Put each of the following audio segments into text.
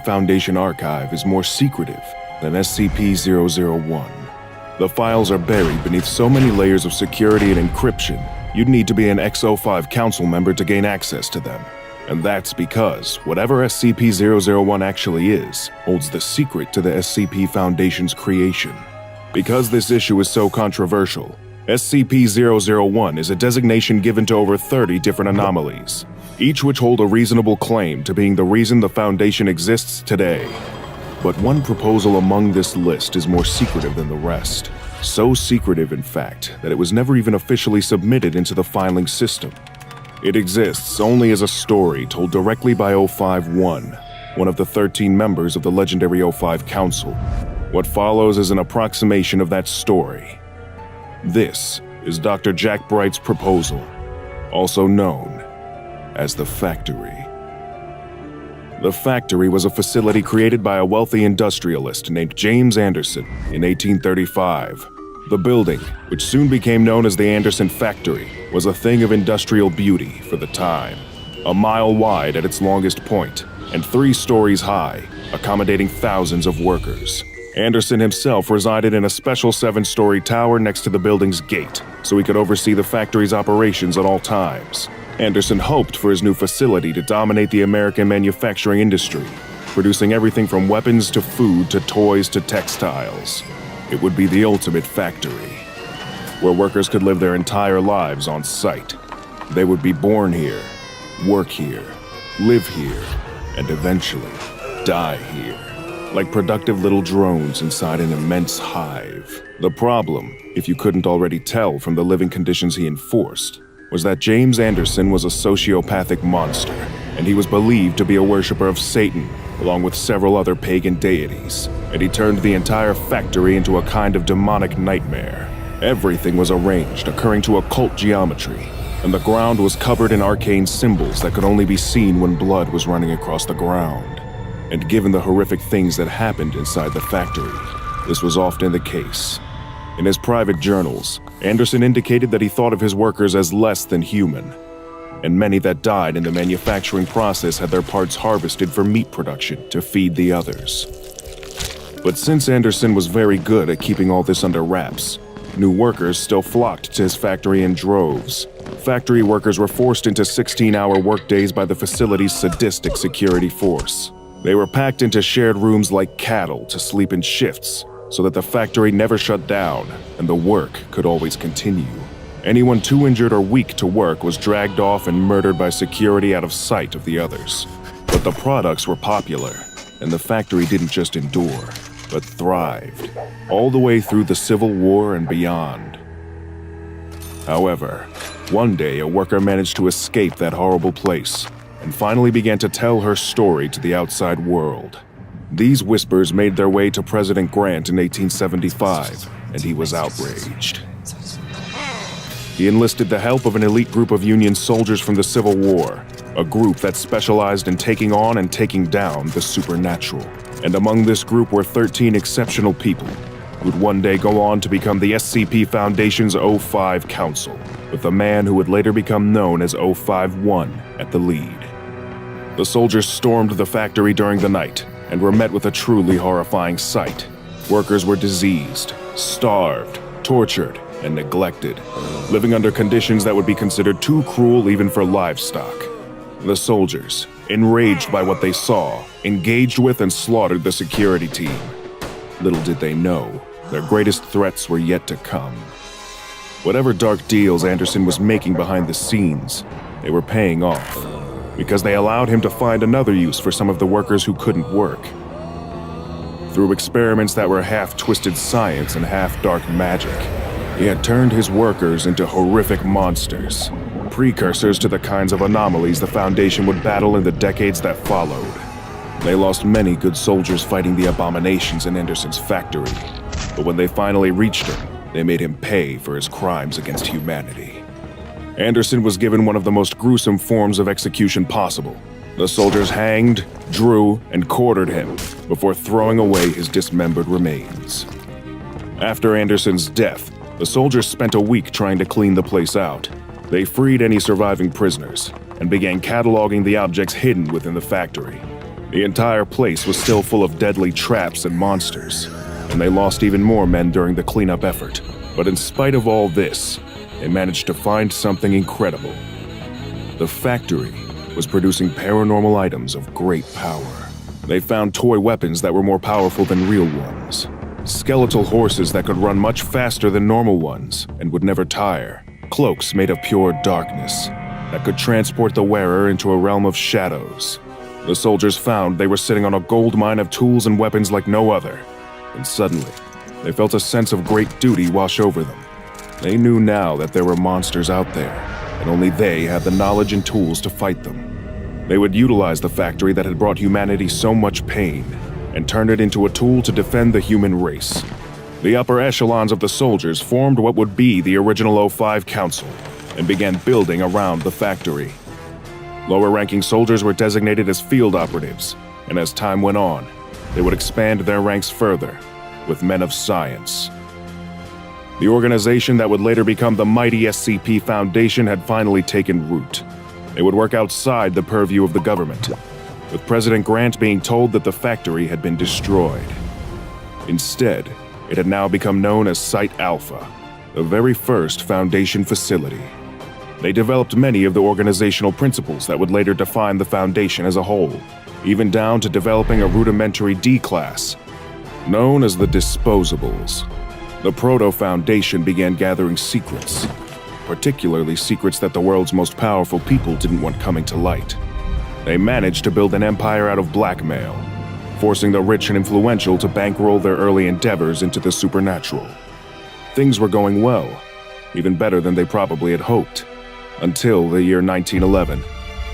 Foundation archive is more secretive than SCP-001. The files are buried beneath so many layers of security and encryption, you'd need to be an X-05 council member to gain access to them. And that's because whatever SCP-001 actually is, holds the secret to the SCP Foundation's creation. Because this issue is so controversial, SCP-001 is a designation given to over 30 different anomalies, each which hold a reasonable claim to being the reason the Foundation exists today. But one proposal among this list is more secretive than the rest. So secretive, in fact, that it was never even officially submitted into the filing system. It exists only as a story told directly by 051, one of the 13 members of the legendary 05 Council. What follows is an approximation of that story. This is Dr. Jack Bright's proposal, also known as the Factory. The Factory was a facility created by a wealthy industrialist named James Anderson in 1835. The building, which soon became known as the Anderson Factory, was a thing of industrial beauty for the time. A mile wide at its longest point, and 3 stories high, accommodating thousands of workers. Anderson himself resided in a special 7-story tower next to the building's gate, so he could oversee the factory's operations at all times. Anderson hoped for his new facility to dominate the American manufacturing industry, producing everything from weapons to food to toys to textiles. It would be the ultimate factory, where workers could live their entire lives on site. They would be born here, work here, live here, and eventually die here, like productive little drones inside an immense hive. The problem, if you couldn't already tell from the living conditions he enforced, was that James Anderson was a sociopathic monster, and he was believed to be a worshiper of Satan, along with several other pagan deities, and he turned the entire factory into a kind of demonic nightmare. Everything was arranged according to occult geometry, and the ground was covered in arcane symbols that could only be seen when blood was running across the ground. And given the horrific things that happened inside the factory, this was often the case. In his private journals, Anderson indicated that he thought of his workers as less than human, and many that died in the manufacturing process had their parts harvested for meat production to feed the others. But since Anderson was very good at keeping all this under wraps, new workers still flocked to his factory in droves. Factory workers were forced into 16-hour workdays by the facility's sadistic security force. They were packed into shared rooms like cattle to sleep in shifts, so that the factory never shut down and the work could always continue. Anyone too injured or weak to work was dragged off and murdered by security out of sight of the others. But the products were popular, and the factory didn't just endure, but thrived, all the way through the Civil War and beyond. However, one day a worker managed to escape that horrible place, and finally began to tell her story to the outside world. These whispers made their way to President Grant in 1875, and he was outraged. He enlisted the help of an elite group of Union soldiers from the Civil War, a group that specialized in taking on and taking down the supernatural. And among this group were 13 exceptional people, who'd one day go on to become the SCP Foundation's 05 Council, with a man who would later become known as 051 at the lead. The soldiers stormed the factory during the night and were met with a truly horrifying sight. Workers were diseased, starved, tortured, and neglected, living under conditions that would be considered too cruel even for livestock. The soldiers, enraged by what they saw, engaged with and slaughtered the security team. Little did they know, their greatest threats were yet to come. Whatever dark deals Anderson was making behind the scenes, they were paying off, because they allowed him to find another use for some of the workers who couldn't work. Through experiments that were half twisted science and half dark magic, he had turned his workers into horrific monsters, precursors to the kinds of anomalies the Foundation would battle in the decades that followed. They lost many good soldiers fighting the abominations in Anderson's factory, but when they finally reached him, they made him pay for his crimes against humanity. Anderson was given one of the most gruesome forms of execution possible. The soldiers hanged, drew, and quartered him before throwing away his dismembered remains. After Anderson's death, the soldiers spent a week trying to clean the place out. They freed any surviving prisoners and began cataloging the objects hidden within the factory. The entire place was still full of deadly traps and monsters, and they lost even more men during the cleanup effort. But in spite of all this, they managed to find something incredible. The factory was producing paranormal items of great power. They found toy weapons that were more powerful than real ones, skeletal horses that could run much faster than normal ones and would never tire, cloaks made of pure darkness that could transport the wearer into a realm of shadows. The soldiers found they were sitting on a gold mine of tools and weapons like no other, and suddenly, they felt a sense of great duty wash over them. They knew now that there were monsters out there, and only they had the knowledge and tools to fight them. They would utilize the factory that had brought humanity so much pain and turn it into a tool to defend the human race. The upper echelons of the soldiers formed what would be the original O5 Council and began building around the factory. Lower-ranking soldiers were designated as field operatives, and as time went on, they would expand their ranks further with men of science. The organization that would later become the mighty SCP Foundation had finally taken root. They would work outside the purview of the government, with President Grant being told that the factory had been destroyed. Instead, it had now become known as Site Alpha, the very first Foundation facility. They developed many of the organizational principles that would later define the Foundation as a whole, even down to developing a rudimentary D-class, known as the Disposables. The Proto-Foundation began gathering secrets, particularly secrets that the world's most powerful people didn't want coming to light. They managed to build an empire out of blackmail, forcing the rich and influential to bankroll their early endeavors into the supernatural. Things were going well, even better than they probably had hoped, until the year 1911,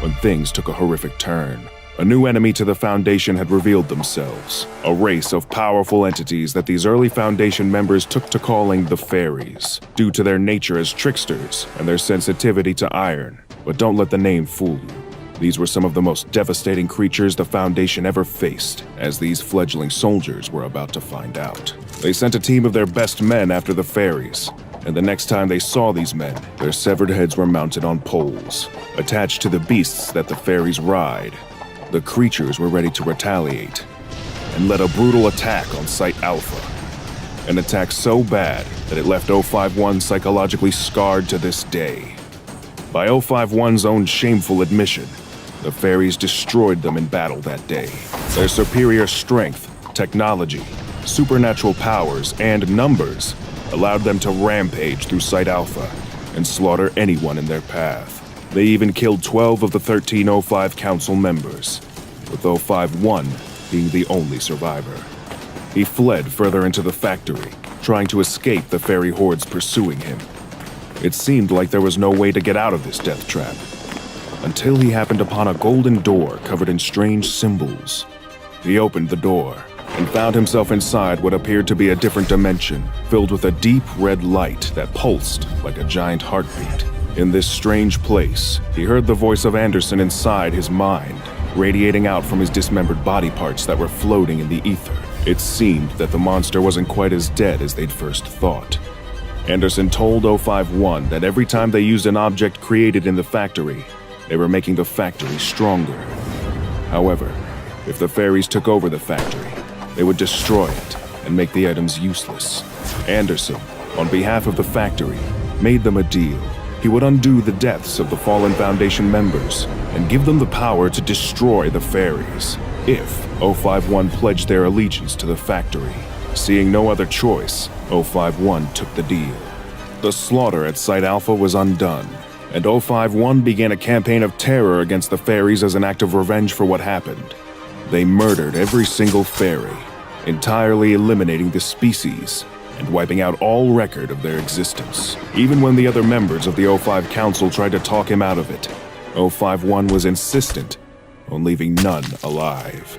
when things took a horrific turn. A new enemy to the Foundation had revealed themselves, a race of powerful entities that these early Foundation members took to calling the Fairies, due to their nature as tricksters and their sensitivity to iron. But don't let the name fool you. These were some of the most devastating creatures the Foundation ever faced, as these fledgling soldiers were about to find out. They sent a team of their best men after the Fairies, and the next time they saw these men, their severed heads were mounted on poles, attached to the beasts that the Fairies ride. The creatures were ready to retaliate and led a brutal attack on Site Alpha. An attack so bad that it left O51 psychologically scarred to this day. By O51's own shameful admission, the Fairies destroyed them in battle that day. Their superior strength, technology, supernatural powers, and numbers allowed them to rampage through Site Alpha and slaughter anyone in their path. They even killed 12 of the 13 O5 Council members, with O51 being the only survivor. He fled further into the factory, trying to escape the fairy hordes pursuing him. It seemed like there was no way to get out of this death trap, until he happened upon a golden door covered in strange symbols. He opened the door and found himself inside what appeared to be a different dimension, filled with a deep red light that pulsed like a giant heartbeat. In this strange place, he heard the voice of Anderson inside his mind, radiating out from his dismembered body parts that were floating in the ether. It seemed that the monster wasn't quite as dead as they'd first thought. Anderson told O51 that every time they used an object created in the factory, they were making the factory stronger. However, if the Fairies took over the factory, they would destroy it and make the items useless. Anderson, on behalf of the factory, made them a deal. He would undo the deaths of the fallen Foundation members and give them the power to destroy the Fairies, if O51 pledged their allegiance to the factory. Seeing no other choice, O51 took the deal. The slaughter at Site Alpha was undone, and O51 began a campaign of terror against the Fairies as an act of revenge for what happened. They murdered every single Fairy, entirely eliminating the species and wiping out all record of their existence. Even when the other members of the O5 Council tried to talk him out of it, O51 was insistent on leaving none alive.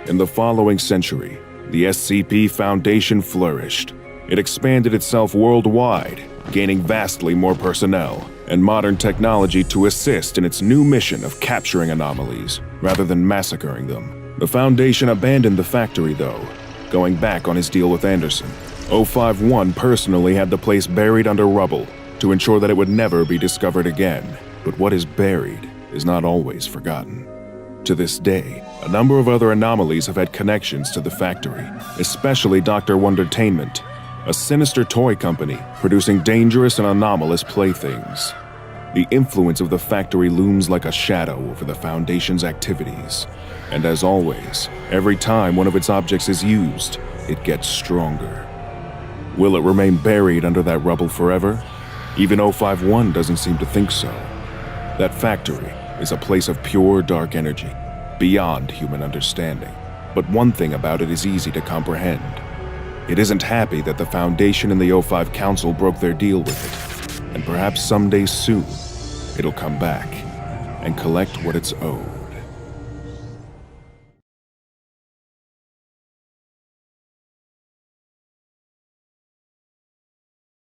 In the following century, the SCP Foundation flourished. It expanded itself worldwide, gaining vastly more personnel and modern technology to assist in its new mission of capturing anomalies rather than massacring them. The Foundation abandoned the factory, though, going back on his deal with Anderson. O51 personally had the place buried under rubble to ensure that it would never be discovered again. But what is buried is not always forgotten. To this day, a number of other anomalies have had connections to the factory, especially Dr. Wondertainment, a sinister toy company producing dangerous and anomalous playthings. The influence of the factory looms like a shadow over the Foundation's activities, and as always, every time one of its objects is used, it gets stronger. Will it remain buried under that rubble forever? Even 051 doesn't seem to think so. That factory is a place of pure dark energy, beyond human understanding. But one thing about it is easy to comprehend. It isn't happy that the Foundation and the O5 Council broke their deal with it, and perhaps someday soon, it'll come back and collect what it's owed.